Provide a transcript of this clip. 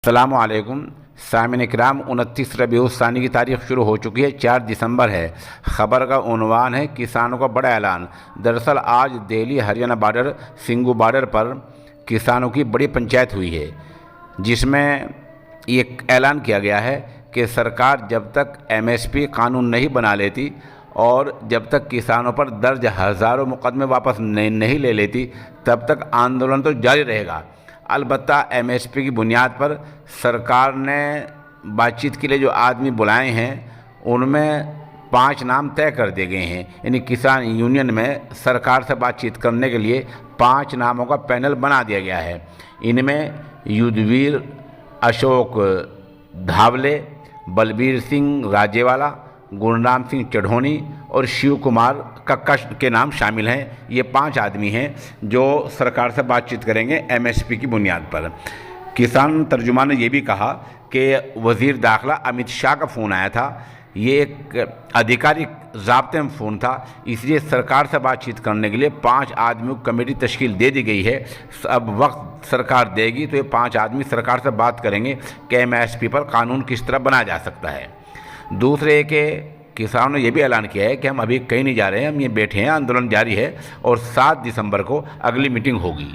अस्सलामुअलैकुम सामिन इकराम 29 रबीउल सानी की तारीख शुरू हो चुकी है। 4 दिसंबर है। ख़बर का उन्वान है किसानों का बड़ा ऐलान। दरअसल आज दिल्ली हरियाणा बॉर्डर सिंगू बॉर्डर पर किसानों की बड़ी पंचायत हुई है, जिसमें ये ऐलान किया गया है कि सरकार जब तक एमएसपी कानून नहीं बना लेती और जब तक किसानों पर दर्ज हज़ारों मुकदमे वापस नहीं ले लेती तब तक आंदोलन तो जारी रहेगा। अलबत्ता एमएसपी की बुनियाद पर सरकार ने बातचीत के लिए जो आदमी बुलाए हैं उनमें 5 नाम तय कर दिए गए हैं। यानी किसान यूनियन में सरकार से बातचीत करने के लिए 5 नामों का पैनल बना दिया गया है। इनमें युद्धवीर अशोक धावले, बलबीर सिंह राजेवाला, गुणराम सिंह चढ़ोनी और शिव कुमार कक्का के नाम शामिल हैं। ये 5 आदमी हैं जो सरकार से बातचीत करेंगे एमएसपी की बुनियाद पर। किसान तर्जुमान ने ये भी कहा कि वज़ीर दाखिला अमित शाह का फ़ोन आया था। ये एक आधिकारिक ज़ाब्ते में फ़ोन था, इसलिए सरकार से बातचीत करने के लिए 5 आदमियों की कमेटी तश्कील दे दी गई है। अब वक्त सरकार देगी तो ये 5 आदमी सरकार से बात करेंगे कि एमएसपी पर कानून किस तरह बनाया जा सकता है। दूसरे के किसानों ने यह भी ऐलान किया है कि हम अभी कहीं नहीं जा रहे हैं, हम ये बैठे हैं, आंदोलन जारी है और 7 दिसंबर को अगली मीटिंग होगी।